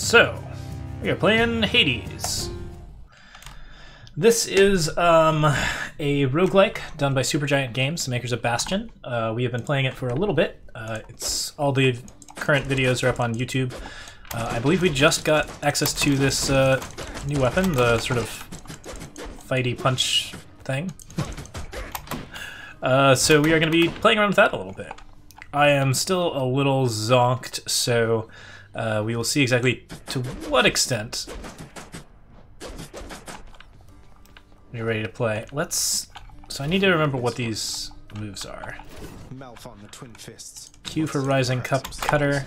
So, we are playing Hades. This is a roguelike done by Supergiant Games, the makers of Bastion. We have been playing it for a little bit. It's all the current videos are up on YouTube. I believe we just got access to this new weapon, the sort of fighty punch thing. So we are going to be playing around with that a little bit. I am still a little zonked, so we will see exactly to what extent we're ready to play. So I need to remember what these moves are. On the twin fists. Q for Rising Cutter.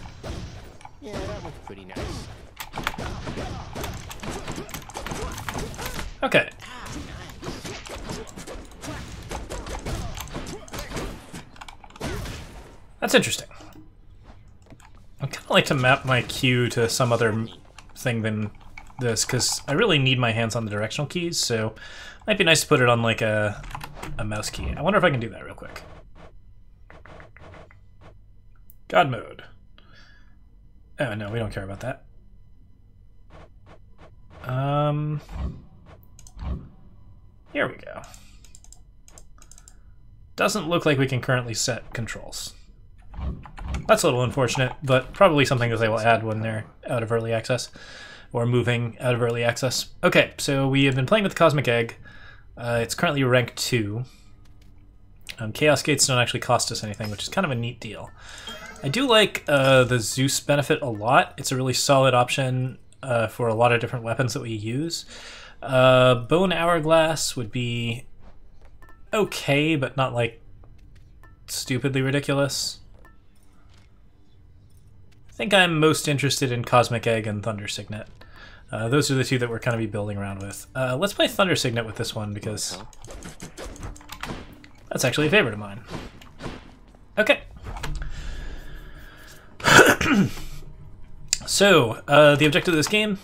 Yeah, that looks pretty nice. Okay. That's interesting. I kind of like to map my Q to some other thing than this, because I really need my hands on the directional keys, so it might be nice to put it on like a mouse key. I wonder if I can do that real quick. God mode. Oh no, we don't care about that. Here we go. Doesn't look like we can currently set controls. That's a little unfortunate, but probably something that they will add when they're out of early access, or moving out of early access. Okay, so we have been playing with the Cosmic Egg. It's currently rank 2. Chaos Gates don't actually cost us anything, which is kind of a neat deal. I do like the Zeus benefit a lot. It's a really solid option for a lot of different weapons that we use. Bone Hourglass would be okay, but not like stupidly ridiculous. I think I'm most interested in Cosmic Egg and Thunder Signet. Those are the two that we're kind of be building around with. Let's play Thunder Signet with this one because that's actually a favorite of mine. Okay. So, the objective of this game,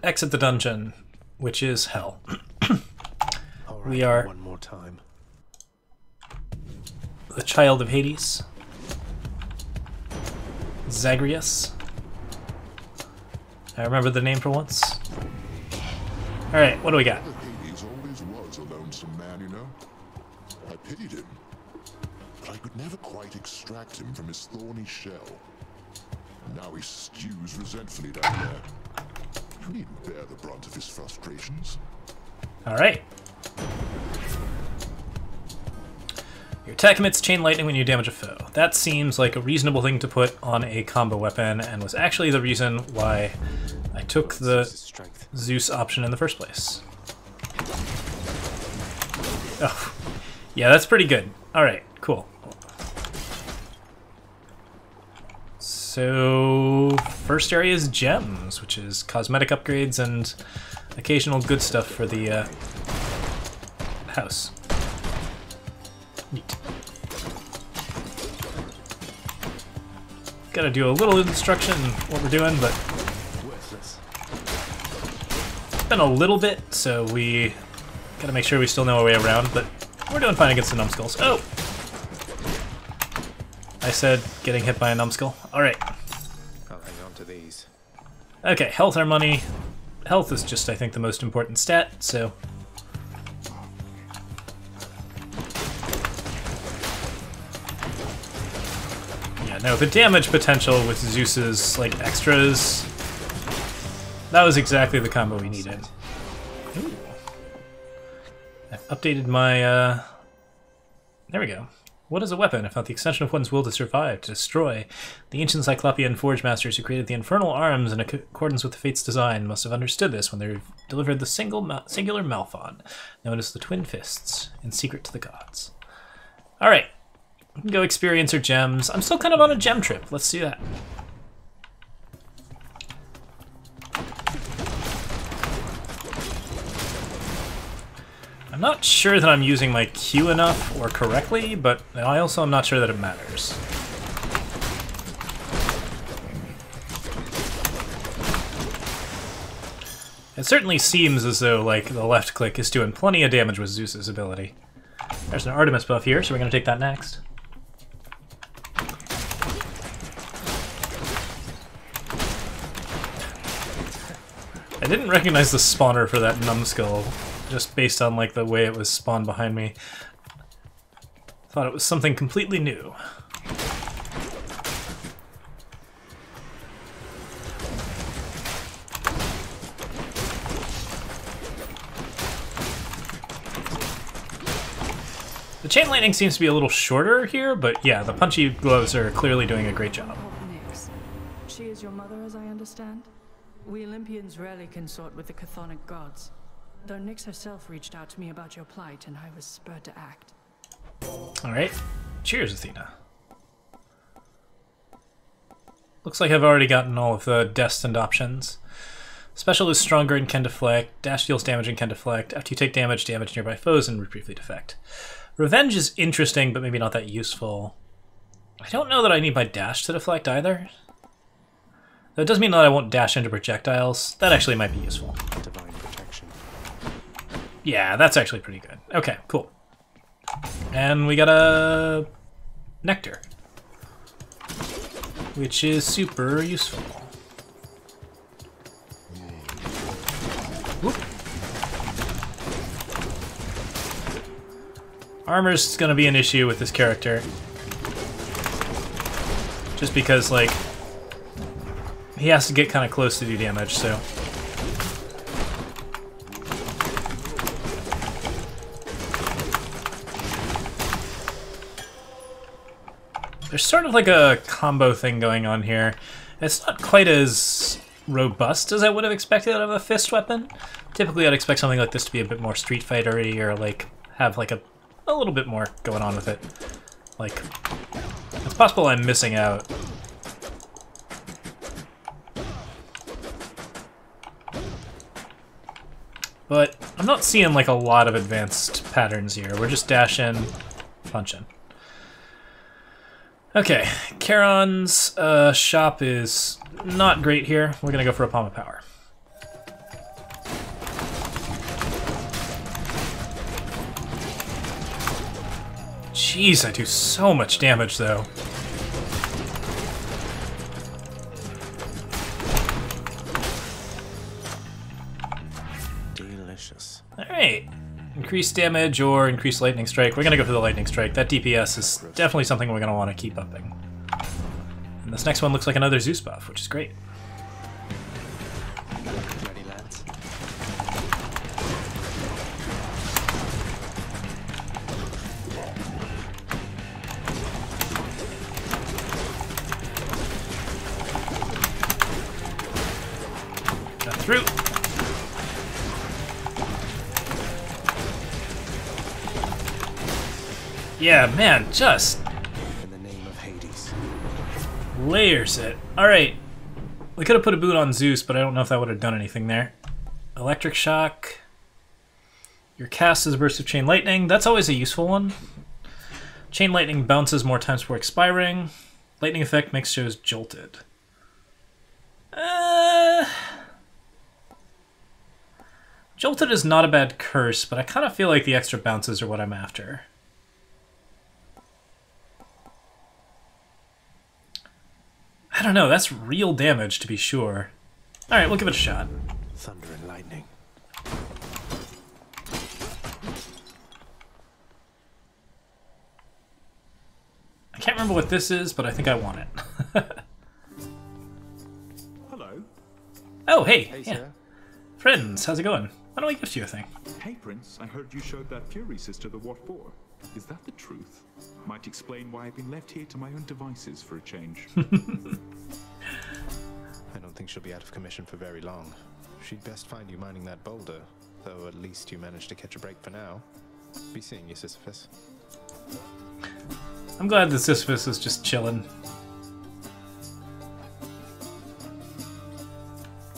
exit the dungeon, which is hell. Right, we are one more time. The child of Hades, Zagreus. I remember the name for once. Alright, what do we got? Hades always was a lonesome man, you know. I pitied him, but I could never quite extract him from his thorny shell. Now he stews resentfully down there. You needn't bear the brunt of his frustrations. Alright. Your attack emits chain lightning when you damage a foe. That seems like a reasonable thing to put on a combo weapon, and was actually the reason why I took the Zeus option in the first place. Oh, yeah, that's pretty good. Alright, cool. So, first area is gems, which is cosmetic upgrades and occasional good stuff for the house. Neat. Gotta do a little instruction in what we're doing, but it's been a little bit, so we gotta make sure we still know our way around, but we're doing fine against the numbskulls. Oh! I said getting hit by a numbskull. Alright. I'll hang on to these. Okay, health or money. Health is just, I think, the most important stat, so... Yeah, no, the damage potential with Zeus's, like, extras... That was exactly the combo we needed. Ooh. I've updated my, There we go. What is a weapon if not the extension of one's will to survive, to destroy? The ancient Cyclopean forge masters who created the infernal arms in accordance with the Fate's design must have understood this when they delivered the singular Malphon, known as the Twin Fists, in secret to the gods. Alright, we can go experience our gems. I'm still kind of on a gem trip. Let's do that. I'm not sure that I'm using my Q enough or correctly, but I also am not sure that it matters. It certainly seems as though, like, the left click is doing plenty of damage with Zeus's ability. There's an Artemis buff here, so we're going to take that next. I didn't recognize the spawner for that numbskull, just based on like the way it was spawned behind me. Thought it was something completely new. The chain lightning seems to be a little shorter here, but yeah, the punchy gloves are clearly doing a great job. Nyx. She is your mother, as I understand? We Olympians rarely consort with the chthonic gods, though Nyx herself reached out to me about your plight, and I was spurred to act. Alright. Cheers, Athena. Looks like I've already gotten all of the destined options. Special is stronger and can deflect. Dash deals damage and can deflect. After you take damage, damage nearby foes and briefly deflect. Revenge is interesting, but maybe not that useful. I don't know that I need my dash to deflect either. That does mean that I won't dash into projectiles. That actually might be useful. Divine protection. Yeah, that's actually pretty good. Okay, cool. And we got a nectar, which is super useful. Whoop. Armor's gonna be an issue with this character. Just because, like, he has to get kind of close to do damage, so. There's sort of like a combo thing going on here. It's not quite as robust as I would have expected out of a fist weapon. Typically I'd expect something like this to be a bit more Street Fighter-y or like have like a little bit more going on with it. Like, it's possible I'm missing out. But I'm not seeing like a lot of advanced patterns here. We're just dashing, punching. Okay, Charon's shop is not great here. We're gonna go for a Palm of Power. Jeez, I do so much damage though. Delicious. Alright. Increased damage or increased lightning strike. We're gonna go for the lightning strike. That DPS is definitely something we're gonna want to keep upping. And this next one looks like another Zeus buff, which is great. Ready, lads? Got through. Yeah, man, just In the name of Hades. layers it. Alright. We could have put a boot on Zeus, but I don't know if that would have done anything there. Electric Shock. Your cast is a burst of Chain Lightning. That's always a useful one. Chain Lightning bounces more times before expiring. Lightning effect makes shows jolted. Jolted is not a bad curse, but I kind of feel like the extra bounces are what I'm after. I don't know, that's real damage to be sure. Alright, we'll give it a shot. Thunder and lightning. I can't remember what this is, but I think I want it. Hello. Oh, hey! Hey, Yeah. sir. Friends, how's it going? Why don't we gift you a thing? Hey, Prince. I heard you showed that Fury sister the what for. Is that the truth? Might explain why I've been left here to my own devices for a change. I don't think she'll be out of commission for very long. She'd best find you mining that boulder, though at least you managed to catch a break for now. Be seeing you, Sisyphus. I'm glad that Sisyphus is just chilling.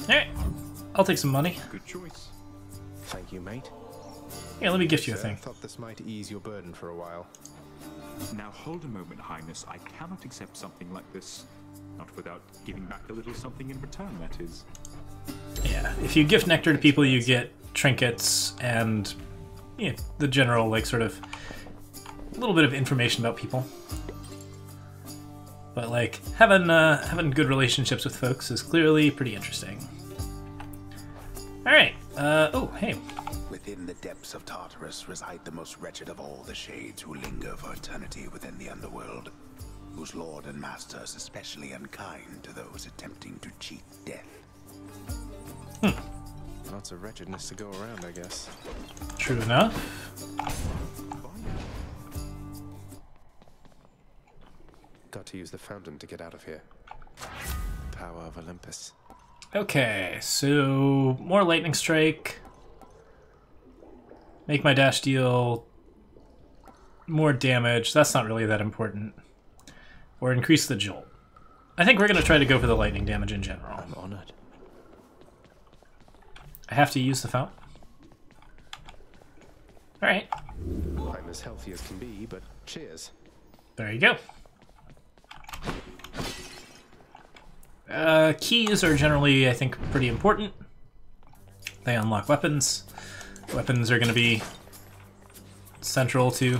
Alright, I'll take some money. Good choice. Thank you, mate. Here, let me gift you a Sir, thing. thought this might ease your burden for a while. Now hold a moment, Highness. I cannot accept something like this. Not without giving back a little something in return, that is. Yeah, if you gift nectar to people, you get trinkets and the general, like, sort of a little bit of information about people. But, like, having good relationships with folks is clearly pretty interesting. Alright, oh, hey. Within the depths of Tartarus reside the most wretched of all the shades who linger for eternity within the underworld, whose lord and master is especially unkind to those attempting to cheat death. Lots of wretchedness to go around, I guess. True enough. Got to use the fountain to get out of here. Power of Olympus. Okay, so more lightning strike. Make my dash deal more damage. That's not really that important. Or increase the jolt. I think we're going to try to go for the lightning damage in general. I'm honored. I have to use the fountain. Alright. I'm as healthy as can be, but cheers. There you go. Keys are generally, I think, pretty important. They unlock weapons. Weapons are going to be central to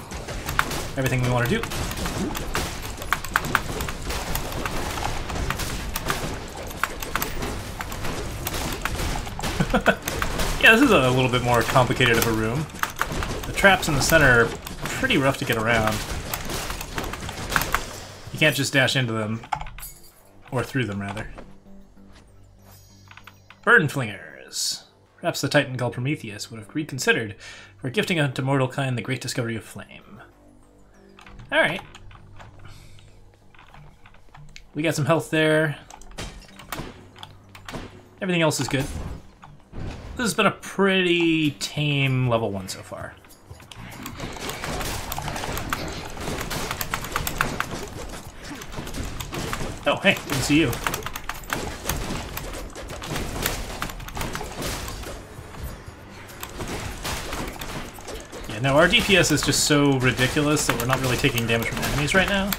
everything we want to do. Yeah, this is a little bit more complicated of a room. The traps in the center are pretty rough to get around. You can't just dash into them. Or through them, rather. Burn Flingers. Perhaps the Titan called Prometheus would have reconsidered for gifting unto mortal kind the great discovery of flame. Alright. We got some health there. Everything else is good. This has been a pretty tame level 1 so far. Oh, hey, good to see you. Yeah, no, our DPS is just so ridiculous that we're not really taking damage from enemies right now.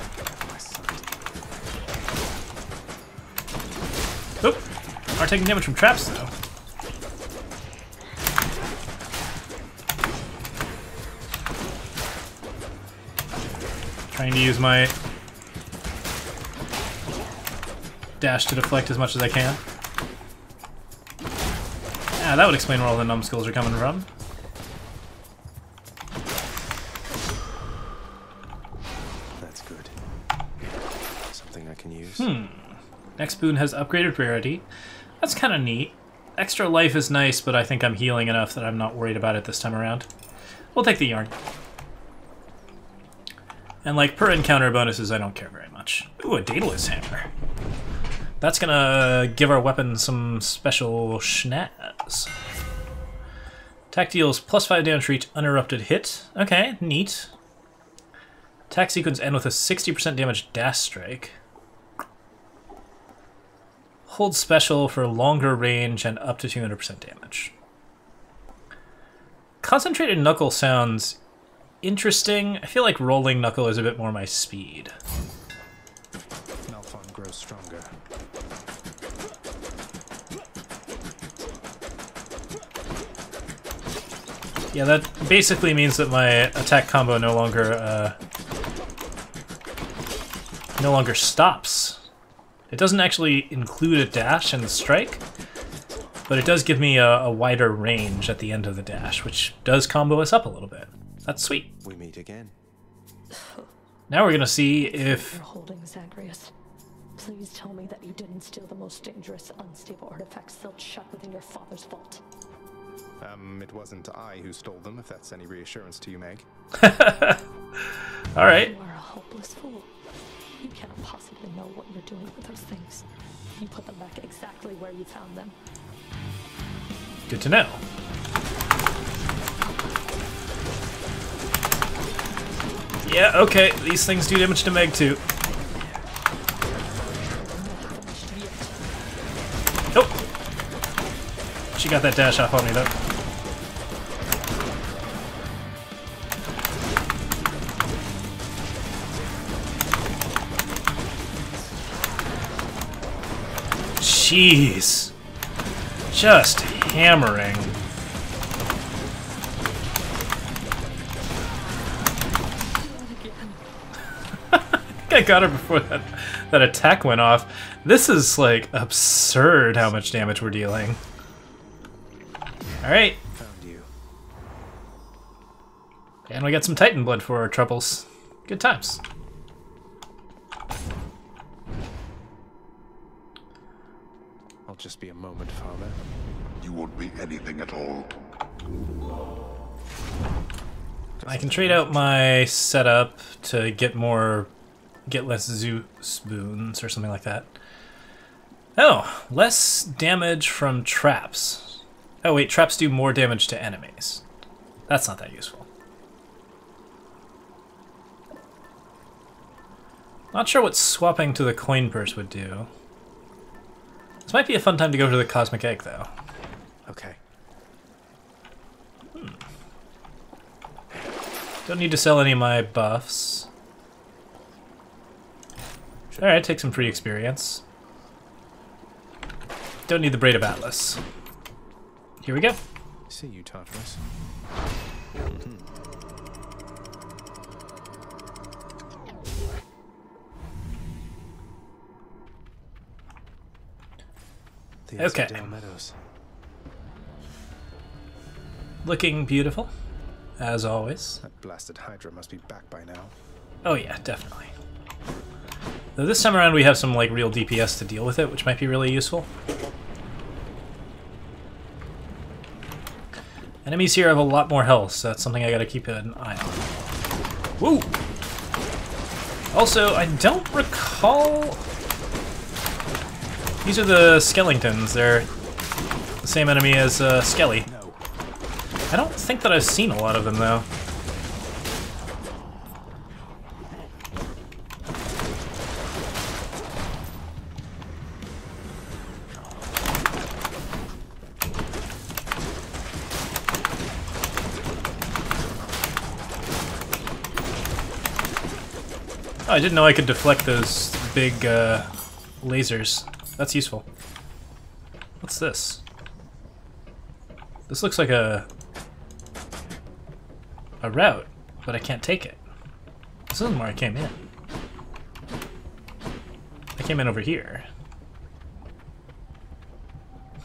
Oop! Are taking damage from traps, though. Trying to use my dash to deflect as much as I can. Ah, that would explain where all the numbskulls are coming from. That's good. Something I can use. Next boon has upgraded rarity. That's kind of neat. Extra life is nice, but I think I'm healing enough that I'm not worried about it this time around. We'll take the yarn. And like per encounter bonuses, I don't care very much. Ooh, a Daedalus hammer. That's gonna give our weapon some special schnaz. Attack deals +5 damage for each uninterrupted hit. Okay, neat. Attack sequence end with a 60% damage dash strike. Hold special for longer range and up to 200% damage. Concentrated knuckle sounds interesting. I feel like rolling knuckle is a bit more my speed. Malphon grows stronger. Yeah, that basically means that my attack combo no longer stops. It doesn't actually include a dash and the strike, but it does give me a wider range at the end of the dash, which does combo us up a little bit. That's sweet. We meet again. Now we're gonna see if... You're holding Zagreus. Please tell me that you didn't steal the most dangerous, unstable artifacts sealed shut within your father's vault. It wasn't I who stole them, if that's any reassurance to you, Meg. Alright. You are a hopeless fool. You cannot possibly know what you're doing with those things. You put them back exactly where you found them. Good to know. Yeah, okay, these things do damage to Meg too. Nope. She got that dash off on me though. Jeez. Just hammering. I got her before that attack went off. This is like absurd how much damage we're dealing. Alright. Found you. And we got some Titan blood for our troubles. Good times. I'll just be a moment, Father. You won't be anything at all. I can trade out my setup to get less Zeus boons or something like that. Oh, less damage from traps. Oh wait, traps do more damage to enemies. That's not that useful. Not sure what swapping to the coin purse would do. This might be a fun time to go to the cosmic egg, though. Okay. Don't need to sell any of my buffs. Alright, take some free experience. Don't need the Braid of Atlas. Here we go. See you, Tartarus. The Okay. Asphodel Meadows. Looking beautiful, as always. That blasted Hydra must be back by now. Oh yeah, definitely. Though this time around we have some like real DPS to deal with it, which might be really useful. Enemies here have a lot more health, so that's something I gotta keep an eye on. Woo! Also, I don't recall... These are the Skeletons. They're the same enemy as Skelly. I don't think that I've seen a lot of them, though. Oh, I didn't know I could deflect those big lasers. That's useful. What's this? This looks like a route, but I can't take it. This isn't where I came in. I came in over here.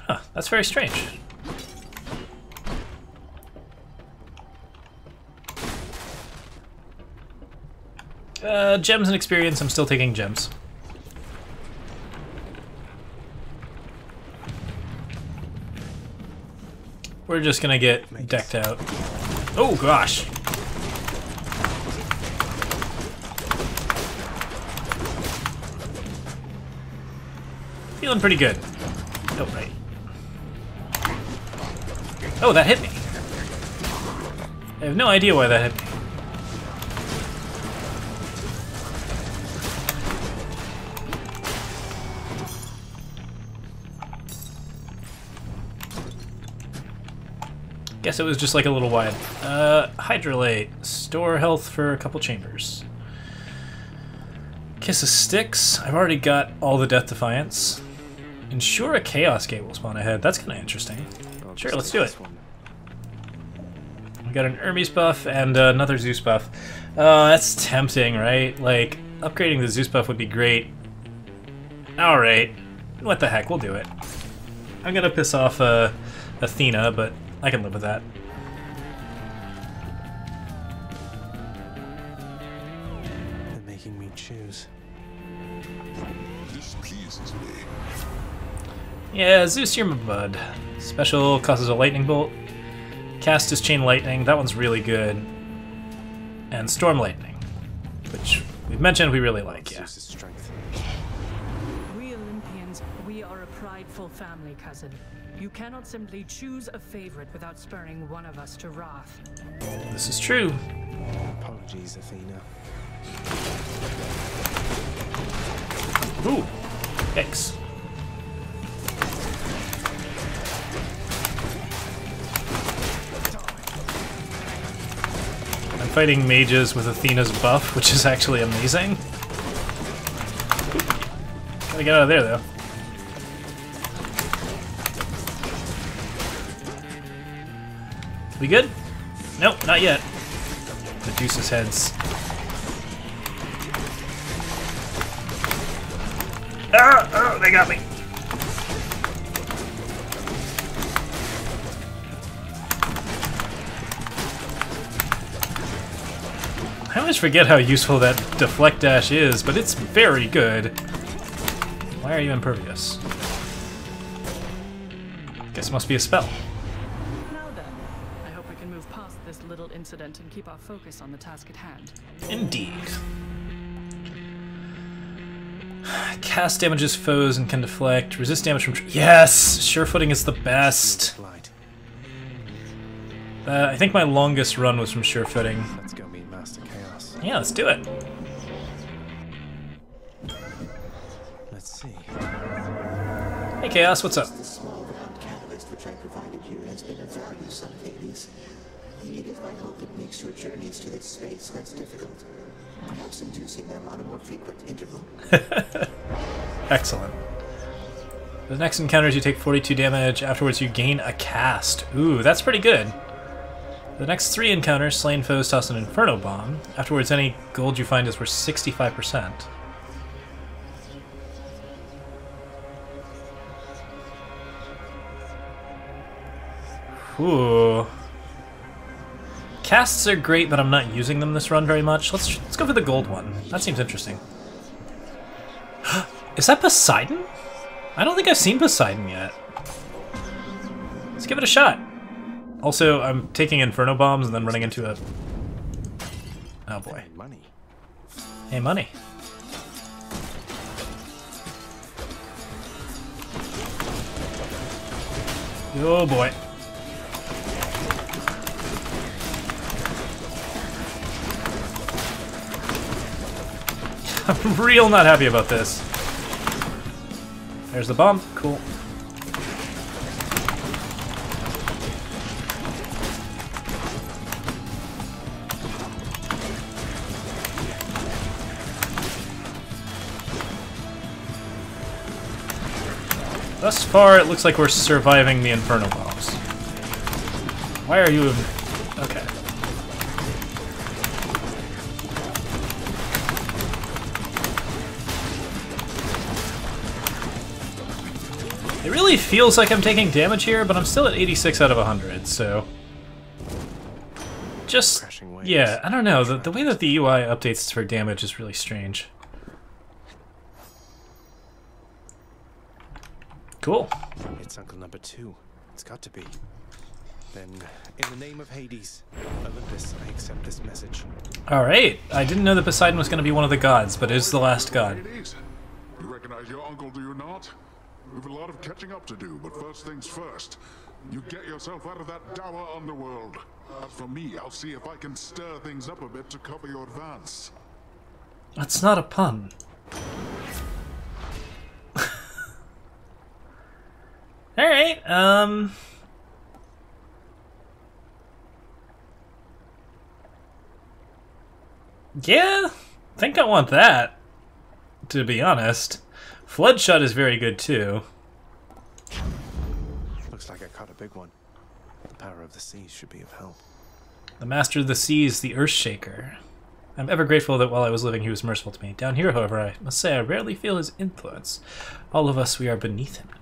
Huh, that's very strange. Gems and experience, I'm still taking gems. We're just gonna get decked out. Oh gosh! Feeling pretty good. Oh, right. Oh, that hit me. I have no idea why that hit me. Guess it was just like a little wide. Hydrolate. Store health for a couple chambers. Kiss of STYX. I've already got all the Death Defiance. Ensure a Chaos Gate will spawn ahead. That's kind of interesting. Sure, let's do it. We got an Hermes buff and another Zeus buff. That's tempting, right? Like, upgrading the Zeus buff would be great. Alright. What the heck, we'll do it. I'm gonna piss off Athena, but I can live with that. They're making me choose. This pleases me. Yeah, Zeus, you're my bud. Special causes a lightning bolt. Cast is chain lightning. That one's really good. And storm lightning, which we've mentioned we really like. Yeah. Zeus's strength. We Olympians, we are a prideful family, cousin. You cannot simply choose a favorite without spurring one of us to wrath. This is true. Apologies, Athena. Ooh, thanks. I'm fighting mages with Athena's buff, which is actually amazing. Gotta get out of there, though. We good? Nope, not yet. Medusa's heads. Ah! Oh, they got me. always forget how useful that deflect dash is, but it's very good. Why are you impervious? Guess it must be a spell. Now then, I hope we can move past this little incident and keep our focus on the task at hand. Indeed. Cast damages foes and can deflect. Resist damage from... Yes! Surefooting is the best. I think my longest run was from surefooting. Let's go meet Master Chaos. Yeah, let's do it. Let's see. Hey Chaos, what's up? The small round catalyst which I provided here has been of value, son of Hades. Indeed, I hope it makes your journeys to this space less difficult. Perhaps inducing them on a more frequent interval. Excellent. The next encounters you take 42 damage, afterwards you gain a cast. Ooh, that's pretty good. The next 3 encounters, slain foes toss an Inferno Bomb. Afterwards any gold you find is worth 65%. Ooh. Casts are great, but I'm not using them this run very much. Let's go for the gold one. That seems interesting. Is that Poseidon? I don't think I've seen Poseidon yet. Let's give it a shot. Also, I'm taking Inferno Bombs and then running into a... Oh boy. Money. Hey, money. Oh boy. I'm real not happy about this. There's the bomb. Cool. Thus far, it looks like we're surviving the Inferno Bombs. Why are you... Okay. It really feels like I'm taking damage here, but I'm still at 86 out of 100, so... Just... Yeah, I don't know. The way that the UI updates for damage is really strange. Cool. It's Uncle Number 2. It's got to be. Then, in the name of Hades, Olympus, I accept this message. Alright. I didn't know that Poseidon was going to be one of the gods, but is the last god. Hades, you recognize your uncle, do you not? We've a lot of catching up to do, but first things first. You get yourself out of that dour underworld. As for me, I'll see if I can stir things up a bit to cover your advance. That's not a pun. Alright, yeah, I think I want that, to be honest. Floodshot is very good, too. Looks like I caught a big one. The power of the seas should be of help. The Master of the Seas, the Earthshaker. I'm ever grateful that while I was living he was merciful to me. Down here, however, I must say I rarely feel his influence. All of us, we are beneath him now.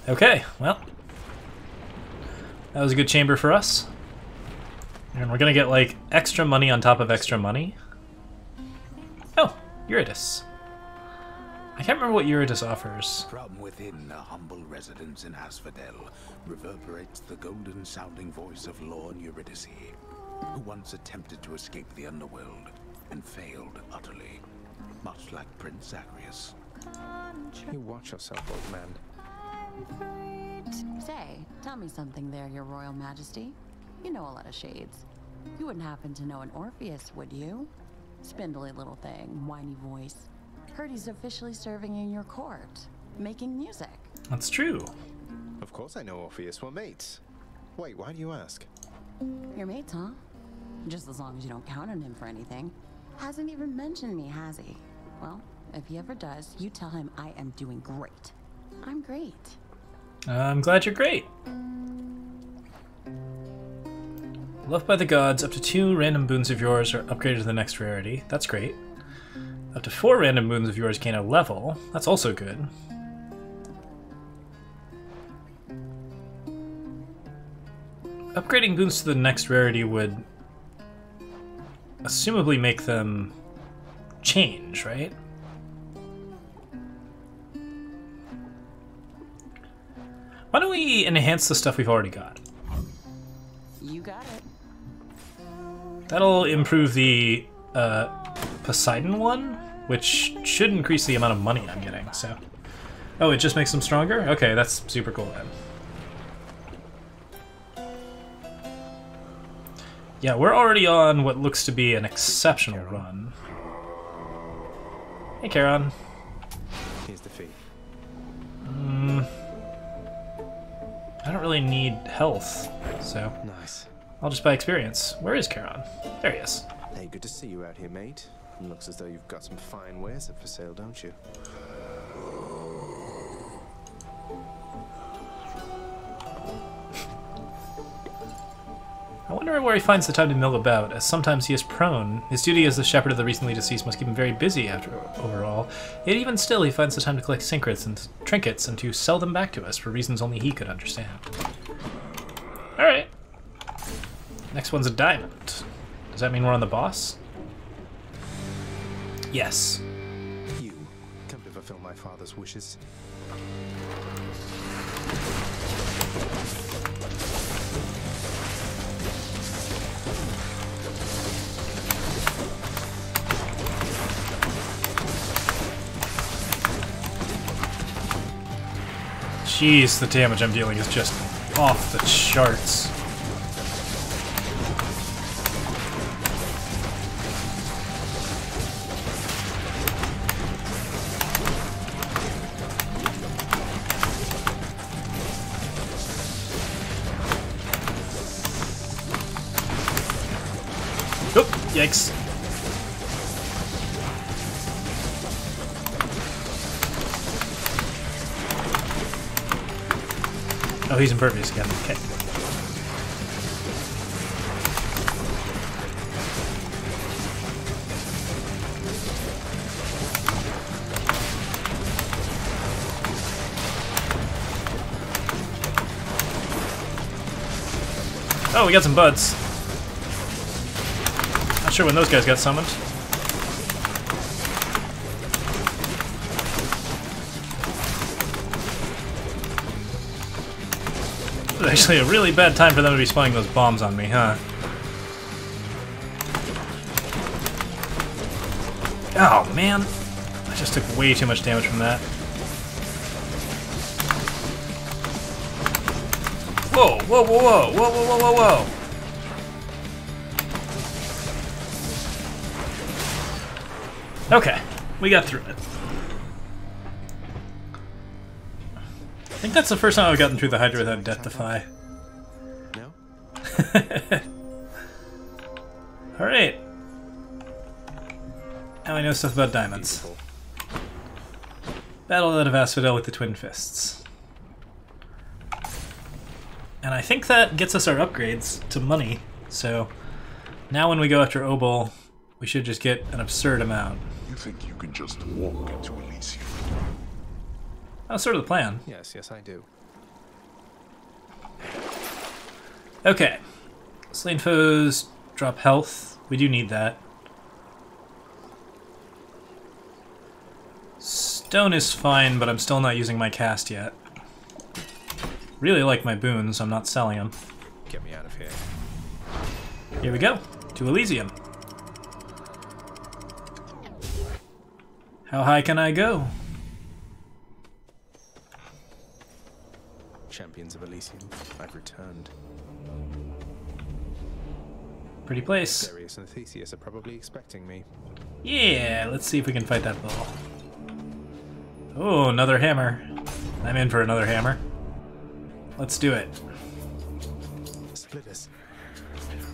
Okay, well. That was a good chamber for us. And we're gonna get, like, extra money on top of extra money. Oh, Eurydice. I can't remember what Eurydice offers. From within a humble residence in Asphodel reverberates the golden-sounding voice of Lord Eurydice, who once attempted to escape the underworld and failed utterly, much like Prince Zagreus. You watch yourself, old man. Say, tell me something there, your royal majesty. You know a lot of shades. You wouldn't happen to know an Orpheus, would you? Spindly little thing, whiny voice. Heard he's officially serving in your court, making music. That's true. Of course I know Orpheus. We're mates. Wait, why do you ask? Your mates, huh? Just as long as you don't count on him for anything. Hasn't even mentioned me, has he? Well, if he ever does, you tell him I am doing great. I'm great. I'm glad you're great. Loved by the gods, up to 2 random boons of yours are upgraded to the next rarity. That's great. Up to 4 random boons of yours gain a level. That's also good. Upgrading boons to the next rarity would assumably make them change, right? Why don't we enhance the stuff we've already got? You got it. That'll improve the Poseidon one, which should increase the amount of money I'm getting, so... Oh, it just makes them stronger? Okay, that's super cool then. Yeah, we're already on what looks to be an exceptional run. Hey, Charon. Here's the fee. I don't really need health, so Nice. I'll just buy experience. Where is Charon? There he is. Hey, good to see you out here, mate. Looks as though you've got some fine wares up for sale, don't you? I wonder where he finds the time to mill about, as sometimes he is prone. His duty as the shepherd of the recently deceased must keep him very busy after overall. Yet even still, he finds the time to collect trinkets and to sell them back to us for reasons only he could understand. Alright. Next one's a diamond. Does that mean we're on the boss? Yes. You come to fulfill my father's wishes. Jeez, the damage I'm dealing is just off the charts. Oh, yikes. Oh, he's impervious again. Okay. Oh, we got some buds. Not sure when those guys got summoned. This is actually a really bad time for them to be spawning those bombs on me, huh? Oh, man. I just took way too much damage from that. Whoa, whoa, whoa, whoa, whoa, whoa, whoa, whoa, whoa. Okay, we got through it. I think that's the first time I've gotten through the Hydra without Death Defy. No? Alright. Now I know stuff about diamonds. Beautiful. Battle out of Asphodel with the Twin Fists. And I think that gets us our upgrades to money, so now when we go after Obol, we should just get an absurd amount. You think you can just walk into Elysium? That was sort of the plan. Yes, yes, I do. Okay. Slain foes drop health. We do need that. Stone is fine, but I'm still not using my cast yet. Really like my boons, I'm not selling them. Get me out of here. Here we go, to Elysium. How high can I go? Champions of Elysium, I've returned. Pretty place. Darius and Theseus are probably expecting me. Yeah, let's see if we can fight that ball. Oh, another hammer. I'm in for another hammer. Let's do it. Splitters.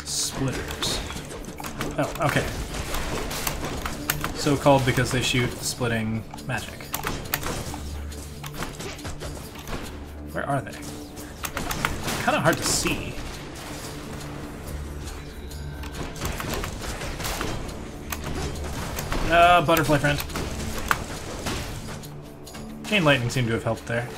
Splitters. Oh, okay. So called because they shoot splitting magic. Where are they? Kind of hard to see. Butterfly friend. Chain lightning seemed to have helped there.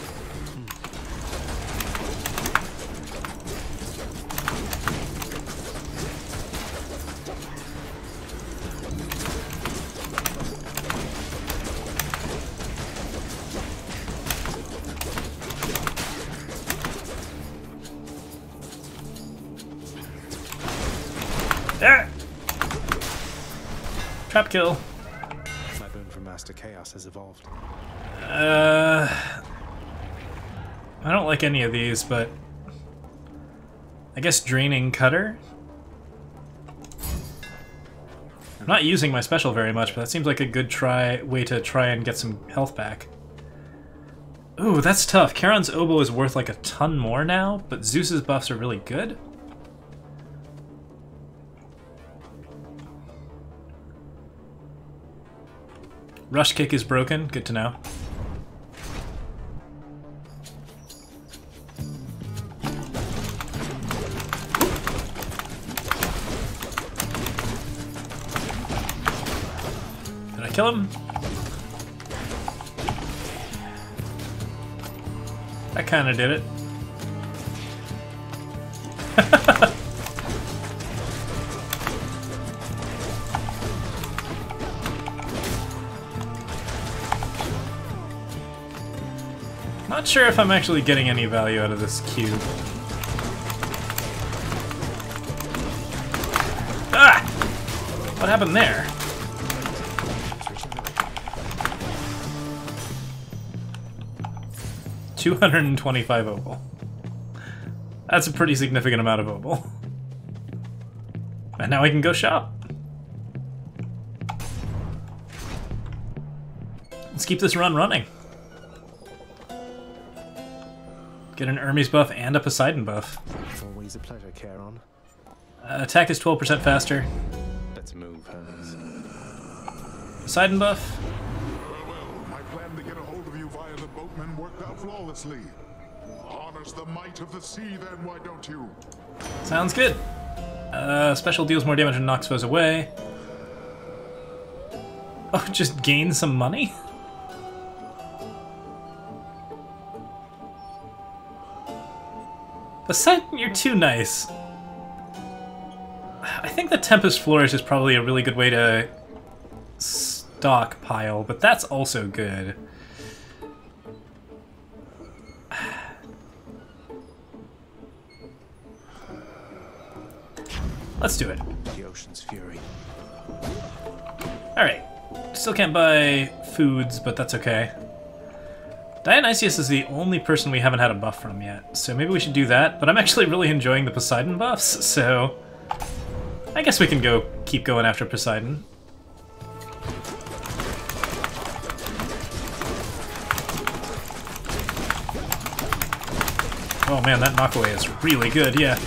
Trap kill. My boon from Master Chaos has evolved. I don't like any of these, but I guess Draining Cutter? I'm not using my special very much, but that seems like a good way to try and get some health back. Ooh, that's tough. Charon's Oboe is worth like a ton more now, but Zeus's buffs are really good. Rush Kick is broken. Good to know. Did I kill him? That kind of did it. Not sure if I'm actually getting any value out of this cube. Ah! What happened there? $225 opal. That's a pretty significant amount of opal. And now I can go shop. Let's keep this run running. Get an Hermes buff and a Poseidon buff. Always a pleasure, Charon. Attack is 12% faster. Let's move, Hermes. Poseidon buff. My plan to get a hold of you via the boatman worked out flawlessly. Honors the might of the sea, then, why don't you? Sounds good. Special deals more damage and knocks foes away. Oh, just gain some money? Poseidon, you're too nice. I think the Tempest Flourish is probably a really good way to stockpile, but that's also good. Let's do it. The ocean's fury. Alright. Still can't buy foods, but that's okay. Dionysius is the only person we haven't had a buff from yet, so maybe we should do that. But I'm actually really enjoying the Poseidon buffs, so I guess we can keep going after Poseidon. Oh man, that knockaway is really good, yeah.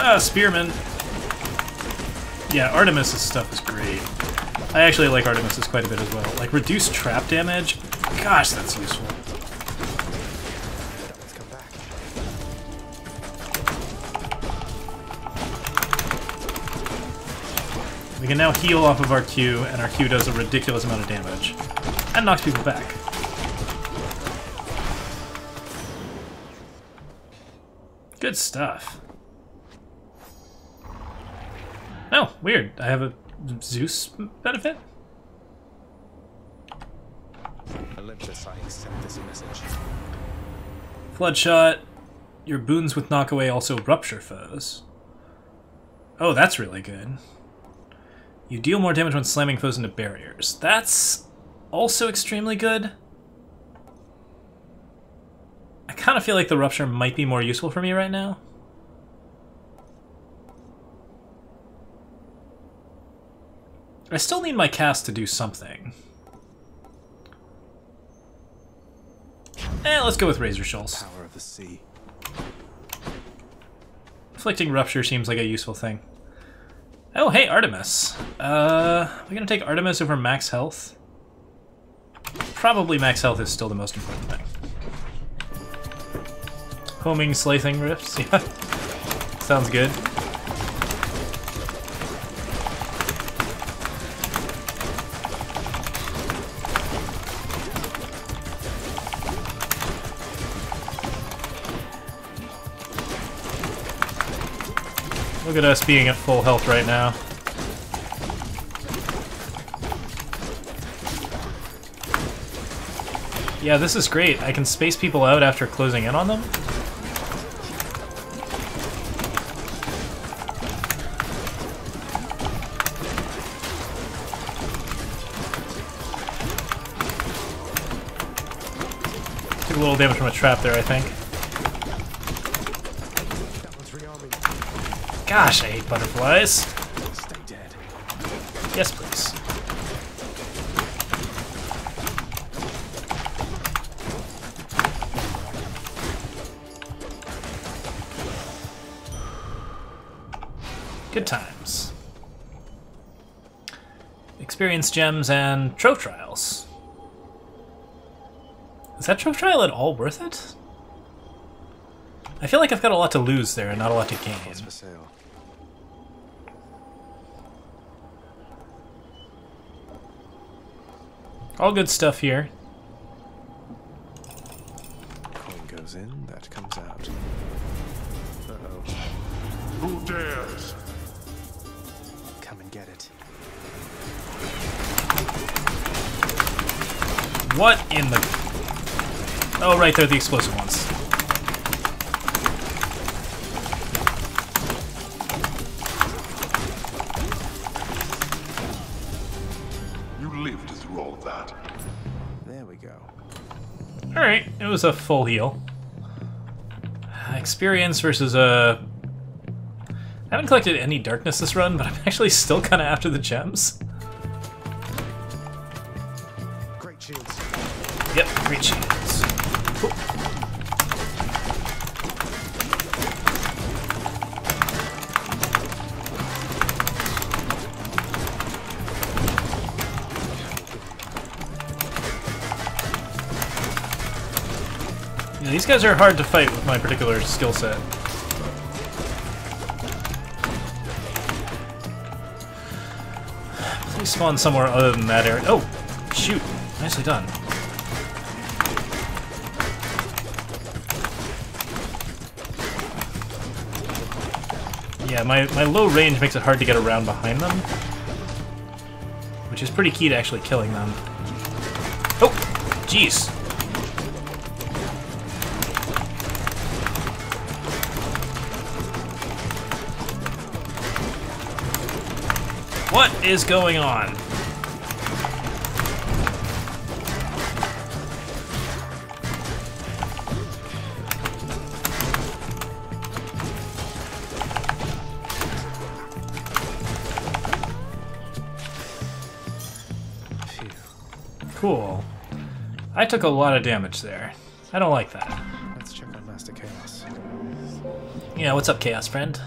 Ah, Spearman. Yeah, Artemis's stuff is great. I actually like Artemis's quite a bit as well. Like, reduced trap damage? Gosh, that's useful. Let's come back. We can now heal off of our Q, and our Q does a ridiculous amount of damage. And knocks people back. Good stuff. Oh, weird. I have a Zeus benefit? Olympus, I accept this message. Floodshot. Your boons with knockaway also rupture foes. Oh, that's really good. You deal more damage when slamming foes into barriers. That's also extremely good. I kind of feel like the rupture might be more useful for me right now. I still need my cast to do something. Let's go with Razor Shoals. Power of the sea. Inflicting Rupture seems like a useful thing. Oh, hey, Artemis. We're gonna take Artemis over max health. Probably max health is still the most important thing. Homing Slathing Rifts, yeah. Sounds good. Look at us being at full health right now. Yeah, this is great. I can space people out after closing in on them. Took a little damage from a trap there, I think. Gosh, I hate butterflies. Stay dead. Yes, please. Good times. Experience gems and trophy trials. Is that trophy trial at all worth it? I feel like I've got a lot to lose there and not a lot to gain. What's for sale? All good stuff here. Coin goes in, that comes out. Uh-oh. Who dares? Come and get it. What in the... Oh, right, they're the explosive ones. You lived through all of that. There we go. Alright, it was a full heal. Experience versus a... I haven't collected any darkness this run, but I'm actually still kind of after the gems. Great shields. Yep, great shields. Cool. Yeah, these guys are hard to fight with my particular skill set. Please spawn somewhere other than that area. Oh, shoot. Nicely done. Yeah, my low range makes it hard to get around behind them, which is pretty key to actually killing them. Oh, jeez. What is going on? Cool. I took a lot of damage there. I don't like that. Let's check on Master Chaos. Yeah, what's up, Chaos friend?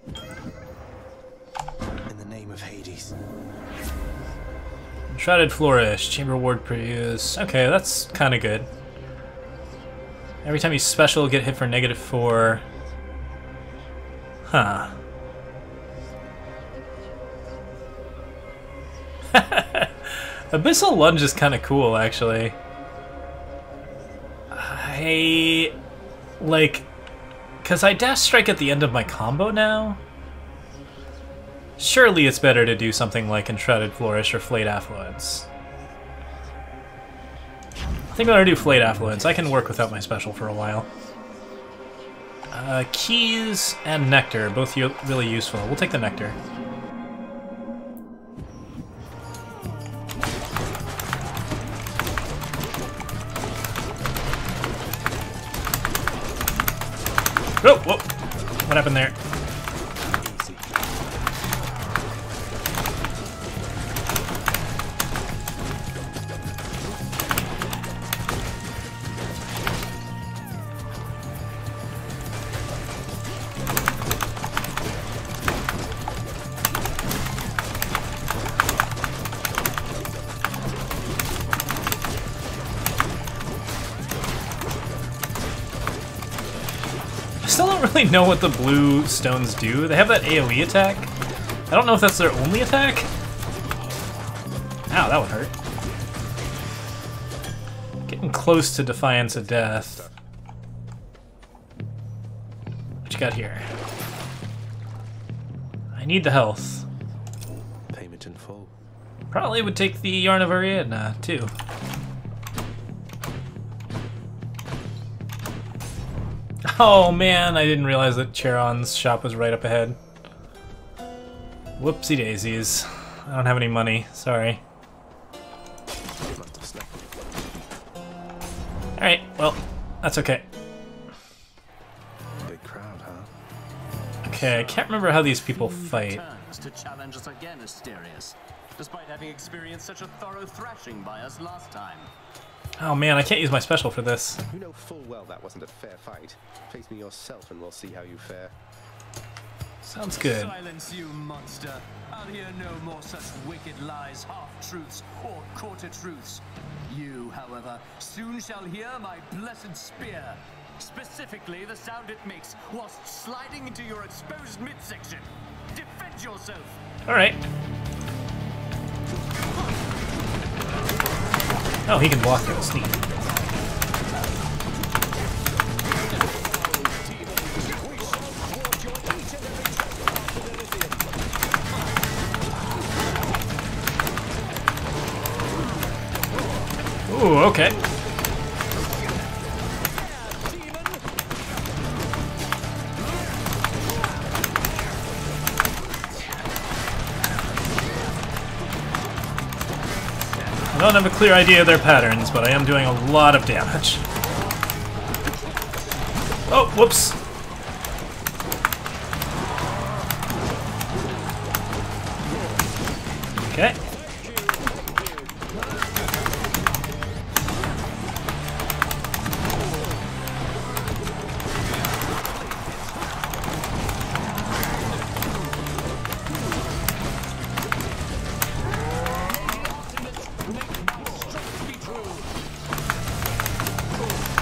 In the name of Hades. Shrouded Flourish, Chamber Ward Produce. Okay, that's kind of good. Every time you special, get hit for -4. Huh. Abyssal Lunge is kind of cool, actually. Because I dash strike at the end of my combo now? Surely it's better to do something like Enshrouded Flourish or Flayed Affluence. I think I'm going to do Flayed Affluence. I can work without my special for a while. Keys and Nectar, both really useful. We'll take the Nectar. Oh, whoa! What happened there? I still don't really know what the blue stones do. They have that AoE attack. I don't know if that's their only attack. Ow, that would hurt. Getting close to Defiance of Death. What you got here? I need the health. Payment in full. Probably would take the Yarn of Ariadna, too. Oh man, I didn't realize that Charon's shop was right up ahead. Whoopsie daisies. I don't have any money, sorry. Alright, well, that's okay. Big crowd, huh? Okay, I can't remember how these people fight. To challenge us again, Asterius, despite having experienced such a thorough thrashing by us last time. Oh man, I can't use my special for this. You know full well that wasn't a fair fight. Face me yourself and we'll see how you fare. Sounds good. Silence, you monster. I'll hear no more such wicked lies, half-truths, or quarter-truths. You, however, soon shall hear my blessed spear. Specifically, the sound it makes whilst sliding into your exposed midsection. Defend yourself! Alright. Oh, he can block those. Neat. Ooh, okay. I don't have a clear idea of their patterns, but I am doing a lot of damage. Oh, whoops. Okay.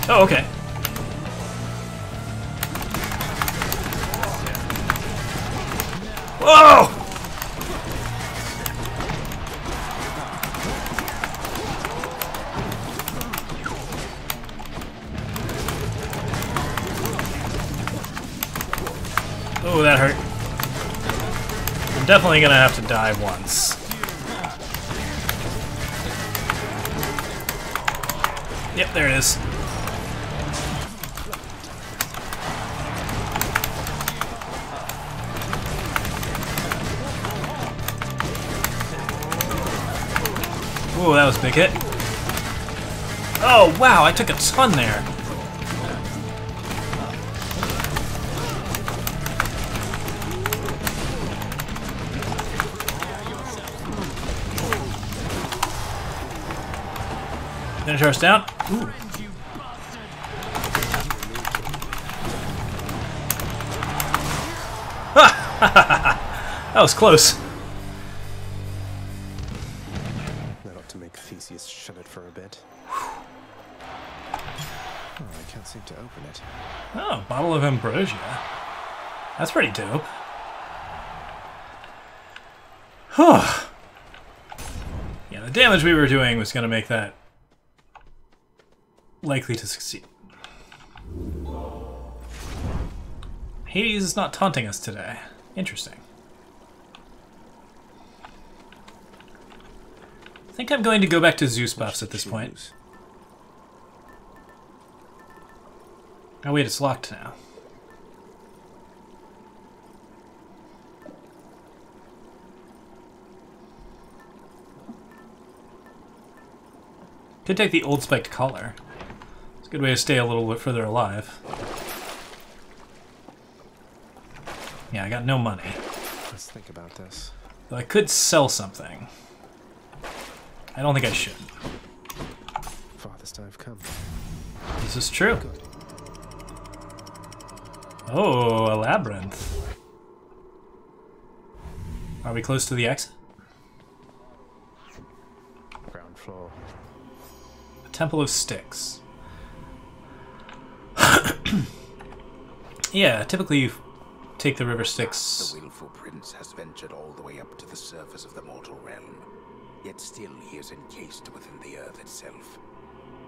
Oh, okay. Whoa! Oh, that hurt. I'm definitely gonna have to die once. Yep, there it is. Ooh, that was a big hit. Oh, wow, I took a ton there. Finish ours down. Ooh. That was close. That ought to make Theseus shut it for a bit. Oh, I can't seem to open it. Oh, bottle of ambrosia. That's pretty dope. Huh. Yeah, the damage we were doing was going to make that likely to succeed. Hades is not taunting us today. Interesting. I think I'm going to go back to Zeus buffs at this point. Oh wait, it's locked now. Could take the old spiked collar. It's a good way to stay a little bit further alive. Yeah, I got no money. Let's think about this. Though I could sell something. I don't think I should. Farthest I've come. This is true. Oh, a labyrinth. Are we close to the exit? Ground floor. A temple of STYX. Yeah, typically you take the river Styx. The willful prince has ventured all the way up to the surface of the mortal realm. Yet still he is encased within the earth itself.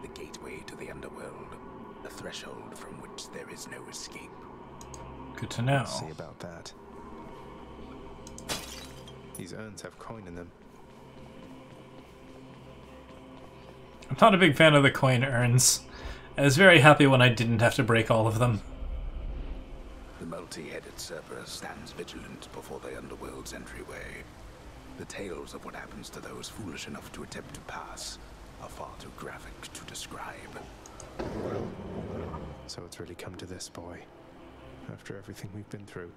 The gateway to the underworld. A threshold from which there is no escape. Good to know. See about that. These urns have coin in them. I'm not a big fan of the coin urns. I was very happy when I didn't have to break all of them. The multi-headed Cerberus stands vigilant before the underworld's entryway. The tales of what happens to those foolish enough to attempt to pass are far too graphic to describe. So it's really come to this, boy. After everything we've been through.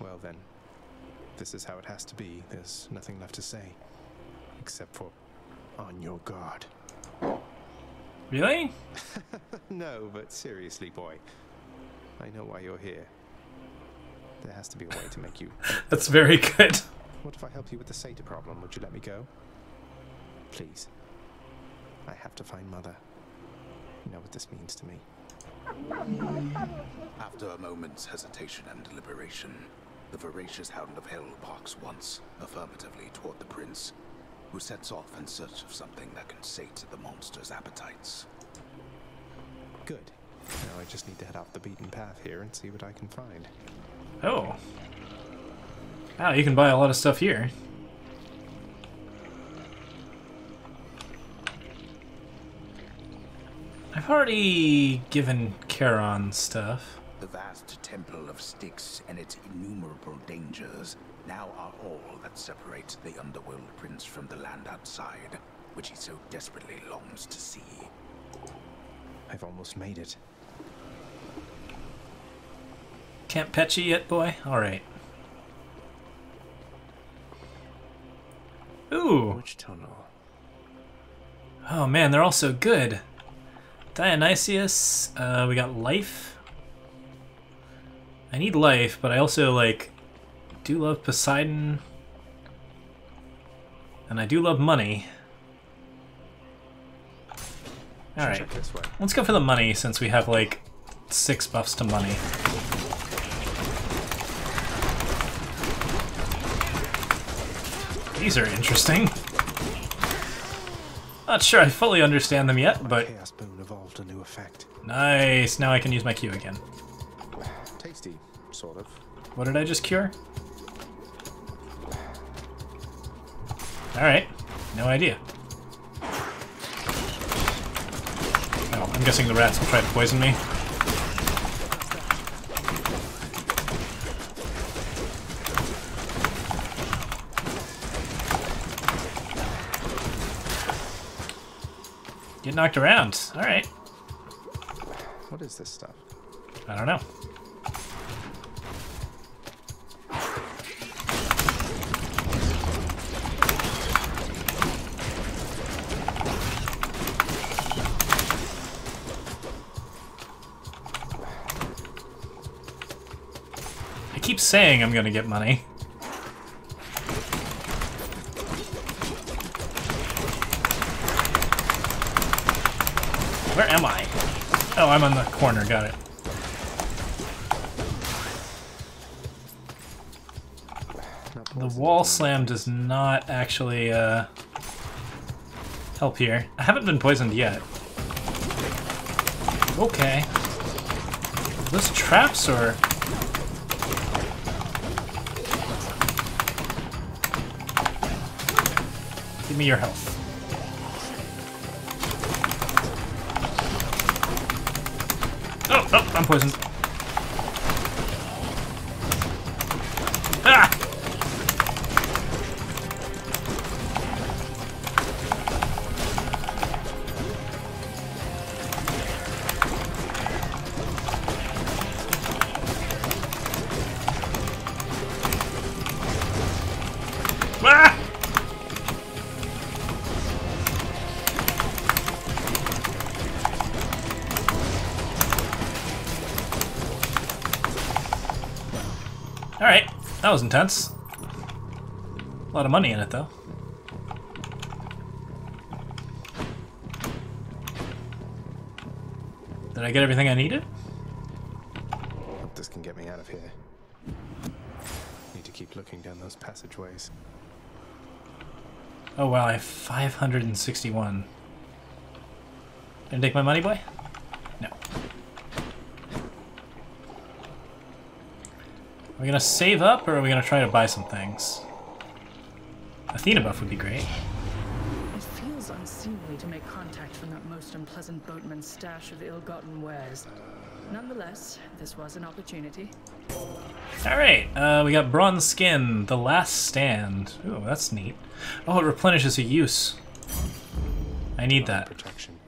Well then, this is how it has to be. There's nothing left to say. Except for, on your guard. Really? No, but seriously, boy. I know why you're here. There has to be a way to make you... That's very good. What if I help you with the Sata problem? Would you let me go? Please. I have to find Mother. You know what this means to me. After a moment's hesitation and deliberation, the voracious Hound of Hell barks once, affirmatively toward the prince, who sets off in search of something that can sate the monster's appetites. Good. Now I just need to head off the beaten path here and see what I can find. Oh. Wow, you can buy a lot of stuff here. I've already given Charon stuff. The vast temple of STYX and its innumerable dangers now are all that separates the underworld prince from the land outside, which he so desperately longs to see. I've almost made it. Can't pet you yet, boy? Alright. Ooh! Which tunnel? Oh man, they're all so good. Dionysius, we got life. I need life, but I also, like, do love Poseidon. And I do love money. Alright, let's go for the money since we have, like, 6 buffs to money. These are interesting. Not sure I fully understand them yet, but... Chaos Boon evolved a new effect. Nice! Now I can use my Q again. Tasty, sort of. What did I just cure? Alright. No idea. Oh, I'm guessing the rats will try to poison me. Get knocked around. Alright. What is this stuff? I don't know. I keep saying I'm gonna get money. Where am I? Oh, I'm on the corner, got it. The wall slam does not actually help here. I haven't been poisoned yet. Okay. Are those traps or... Give me your health. Oh, I'm poisoned. Ah! Ah! Alright, that was intense. A lot of money in it, though. Did I get everything I needed? Hope this can get me out of here. Need to keep looking down those passageways. Oh wow, I have 561. Gonna take my money, boy? No. Are we gonna save up, or are we gonna try to buy some things? Athena buff would be great. It feels unseemly to make contact from that most unpleasant boatman's stash of ill-gotten wares. Nonetheless, this was an opportunity. Alright, we got bronze skin, the last stand. Ooh, that's neat. Oh, it replenishes a use. I need that. Protection.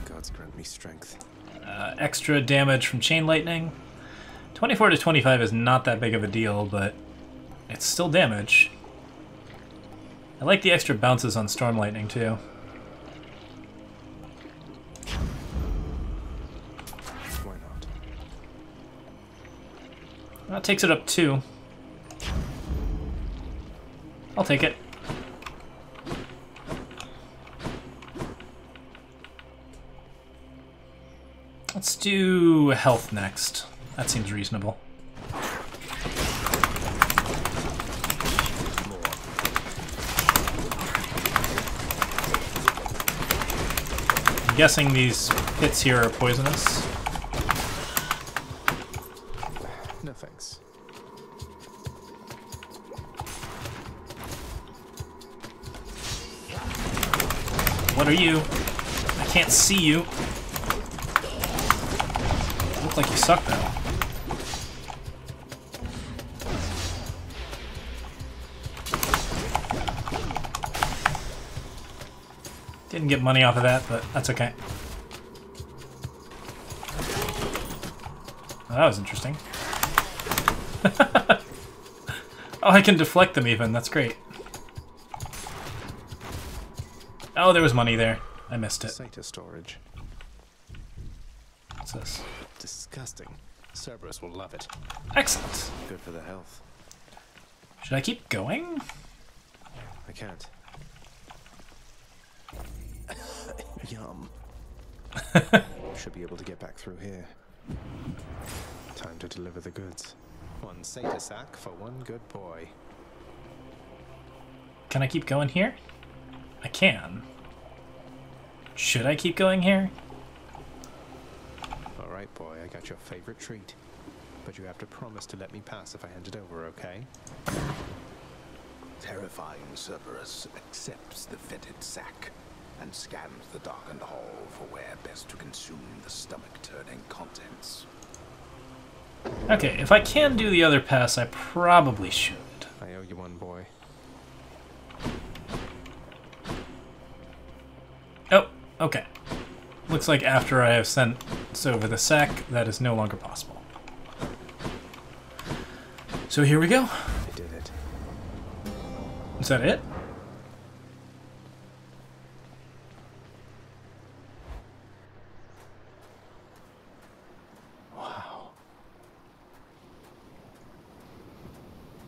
Gods grant me strength. Extra damage from chain lightning. 24 to 25 is not that big of a deal, but it's still damage. I like the extra bounces on storm lightning too. Why not? That takes it up 2. I'll take it. Let's do health next. That seems reasonable. I'm guessing these pits here are poisonous. No thanks. What are you? I can't see you. Look like you suck though. Didn't get money off of that, but that's okay. Oh, that was interesting. Oh, I can deflect them even. That's great. Oh, there was money there. I missed it. Satyr storage. What's this? Disgusting. Cerberus will love it. Excellent. Good for the health. Should I keep going? I can't. Yum. Should be able to get back through here. Time to deliver the goods. 1 satyr sack for 1 good boy. Can I keep going here? I can. Should I keep going here? Alright, boy, I got your favorite treat. But you have to promise to let me pass if I hand it over, okay? Terrifying Cerberus accepts the fetid sack and scans the darkened hall for where best to consume the stomach-turning contents. Okay, if I can do the other pass, I probably should. I owe you one, boy. Oh, okay. Looks like after I have sent over the sack, that is no longer possible. So here we go. I did it. Is that it? Wow.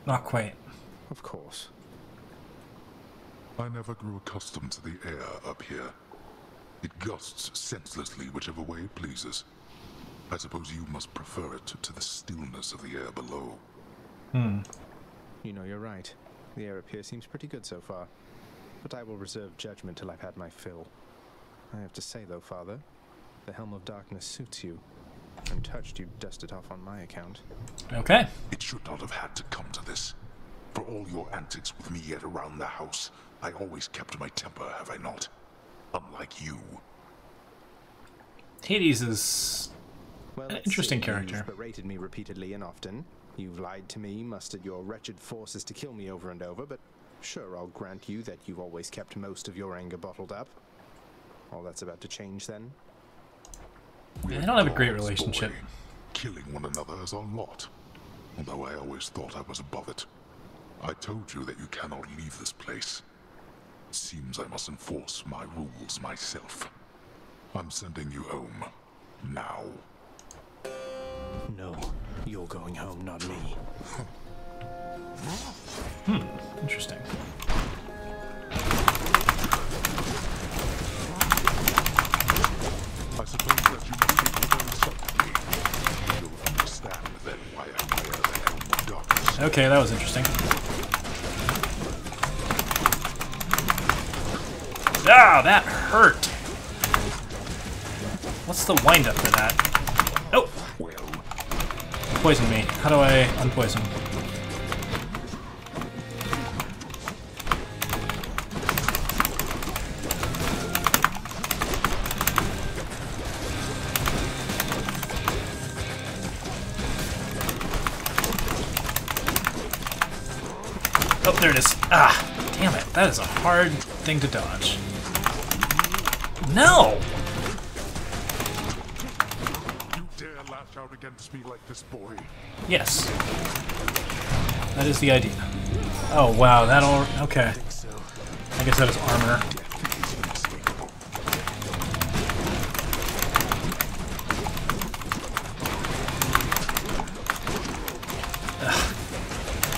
Not quite. Of course. I never grew accustomed to the air up here. It gusts senselessly whichever way it pleases. I suppose you must prefer it to the stillness of the air below. You know, you're right. The air up here seems pretty good so far. But I will reserve judgment till I've had my fill. I have to say, though, Father, the Helm of Darkness suits you. I'm touched you dust it off on my account. Okay. It should not have had to come to this. For all your antics with me yet around the house, I always kept my temper, have I not? Unlike you. Hades is Well, an interesting you've character. berated me repeatedly and often. You've lied to me, mustered your wretched forces to kill me over and over, but sure, I'll grant you that you've always kept most of your anger bottled up. All that's about to change, then? I don't have a great relationship. Boy. Killing one another is our lot. Although I always thought I was above it. I told you that you cannot leave this place. It seems I must enforce my rules myself. I'm sending you home. Now. No, you're going home, not me. Interesting. I suppose that you must be very softly. You'll understand then why I wear the Helm of Darkness. Okay, that was interesting. Ah, that hurt! What's the wind up for that? Oh! Poison me. How do I unpoison? Oh, there it is. Ah, damn it. That is a hard thing to dodge. No! You dare lash out against me like this, boy? Yes. That is the idea. Oh, wow. That all... Okay. I guess that is armor.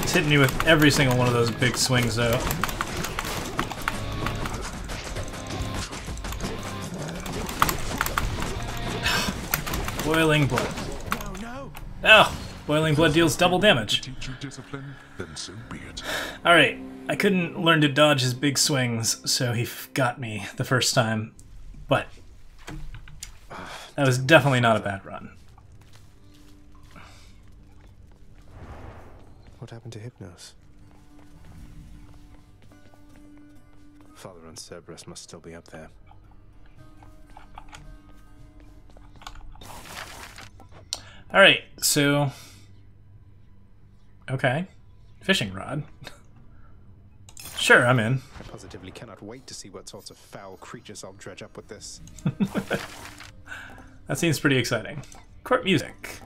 It's hitting you with every single one of those big swings, though. Boiling blood. Oh, boiling blood deals double damage. Alright, I couldn't learn to dodge his big swings, so he got me the first time. But that was definitely not a bad run. What happened to Hypnos? Father on Cerberus must still be up there. Alright, so... Okay. Fishing rod. Sure, I'm in. I positively cannot wait to see what sorts of foul creatures I'll dredge up with this. That seems pretty exciting. Court music.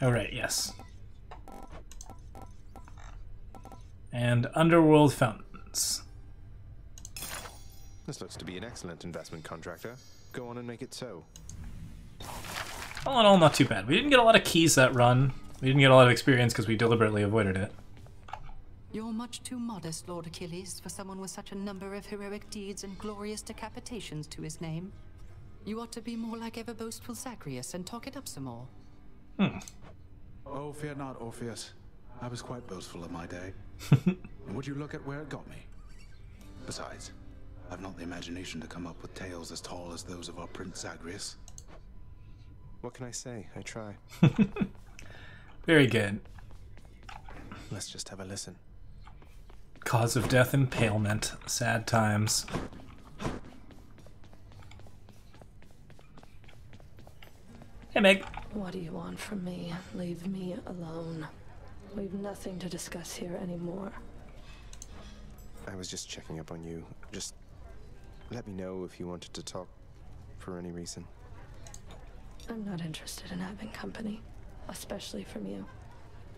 Oh, right, yes. And underworld fountains. This looks to be an excellent investment, contractor. Go on and make it so. All in all, not too bad. We didn't get a lot of keys that run. We didn't get a lot of experience because we deliberately avoided it. You're much too modest, Lord Achilles, for someone with such a number of heroic deeds and glorious decapitations to his name. You ought to be more like ever boastful Zagreus and talk it up some more. Oh, fear not, Orpheus. I was quite boastful in my day. And would you look at where it got me? Besides, I've not the imagination to come up with tales as tall as those of our Prince Zagreus. What can I say? I try. Very good. Let's just have a listen. Cause of death, impalement. Sad times. Hey, Meg. What do you want from me? Leave me alone. We've nothing to discuss here anymore. I was just checking up on you. Just let me know if you wanted to talk for any reason. I'm not interested in having company, especially from you.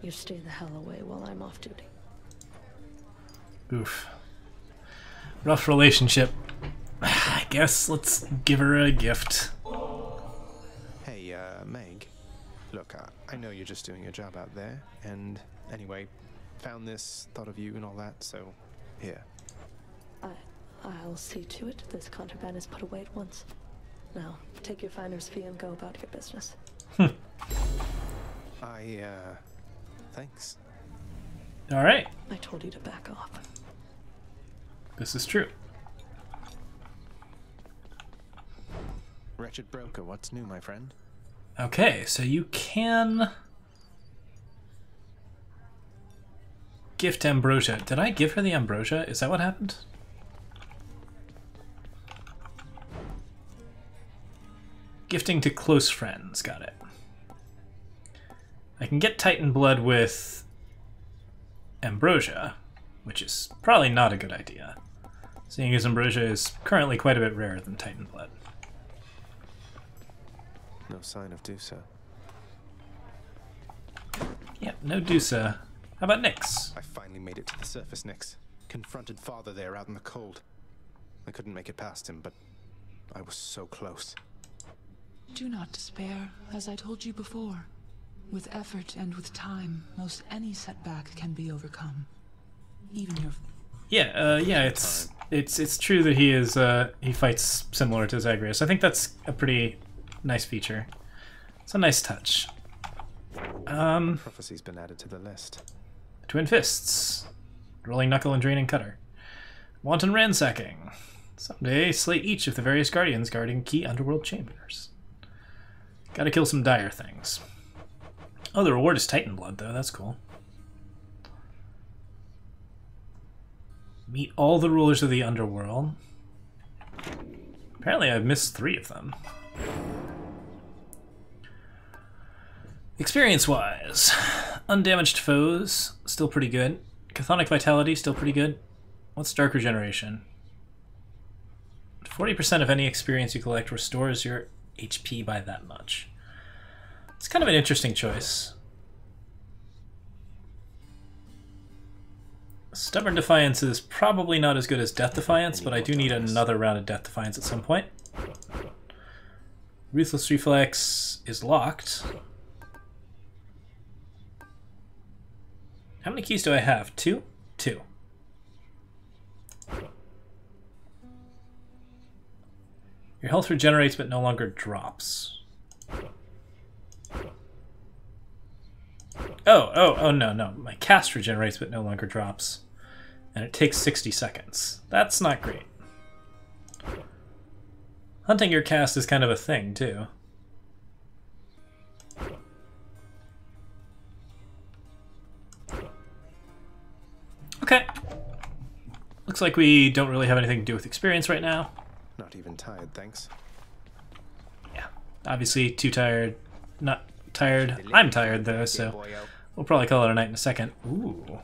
You stay the hell away while I'm off duty. Oof. Rough relationship. I guess let's give her a gift. Hey, Meg. Look, I know you're just doing your job out there, and anyway, found this, thought of you and all that, so here. I'll see to it this contraband is put away at once. Now, take your finder's fee and go about your business. Thanks. Alright. I told you to back off. This is true. Wretched broker, what's new, my friend? Okay, so you can gift ambrosia. Did I give her the ambrosia? Is that what happened? Gifting to close friends. Got it. I can get Titan blood with ambrosia, which is probably not a good idea, seeing as ambrosia is currently quite a bit rarer than Titan blood. No sign of Dusa. Yep, no Dusa. How about Nyx? I finally made it to the surface, Nyx. Confronted Father there out in the cold. I couldn't make it past him, but I was so close. Do not despair, as I told you before. With effort and with time, most any setback can be overcome. Even your... Yeah, it's true that he is he fights similar to Zagreus. I think that's a pretty nice feature. It's a nice touch. Prophecy's been added to the list. Twin Fists. Rolling Knuckle and Draining Cutter. Wanton Ransacking. Someday slay each of the various guardians guarding key underworld chambers. Gotta kill some dire things. Oh, the reward is Titan blood, though. That's cool. Meet all the rulers of the underworld. Apparently I've missed 3 of them. Experience-wise, undamaged foes, still pretty good. Chthonic Vitality, still pretty good. What's Dark Regeneration? 40% of any experience you collect restores your HP by that much. It's kind of an interesting choice. Stubborn Defiance is probably not as good as Death Defiance, but I do need another round of Death Defiance at some point. Ruthless Reflex is locked. How many keys do I have? 2? 2. Your health regenerates but no longer drops. Oh, no. My cast regenerates but no longer drops. And it takes 60 seconds. That's not great. Hunting your cast is kind of a thing, too. Okay. Looks like we don't really have anything to do with experience right now. Not even tired, thanks. Yeah. Obviously, too tired. Not tired. I'm tired, though, so we'll probably call it a night in a second. Ooh.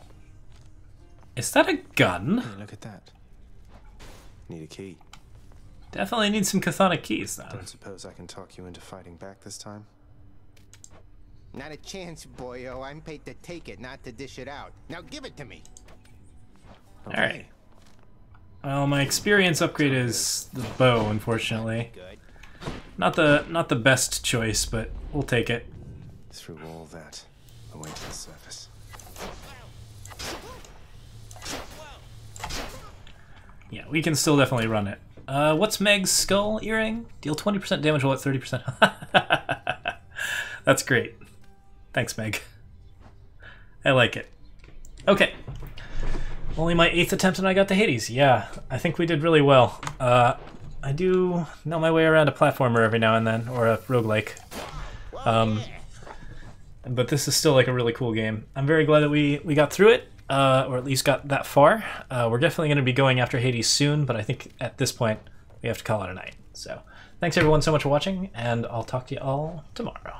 Is that a gun? Hey, look at that. Need a key. Definitely need some chthonic keys, though. Don't suppose I can talk you into fighting back this time? Not a chance, boyo. I'm paid to take it, not to dish it out. Now give it to me. Okay. Alright. Well, my experience upgrade is the bow, unfortunately. Not the best choice, but we'll take it. Through all that, away to the surface. Yeah, we can still definitely run it. What's Meg's skull earring? Deal 20% damage while at 30%. That's great. Thanks, Meg. I like it. Okay. Only my 8th attempt and I got to Hades. Yeah, I think we did really well. I do know my way around a platformer every now and then, or a roguelike. But this is still like a really cool game. I'm very glad that we got through it, or at least got that far. We're definitely going to be going after Hades soon, but I think at this point we have to call it a night. So thanks everyone so much for watching, and I'll talk to you all tomorrow.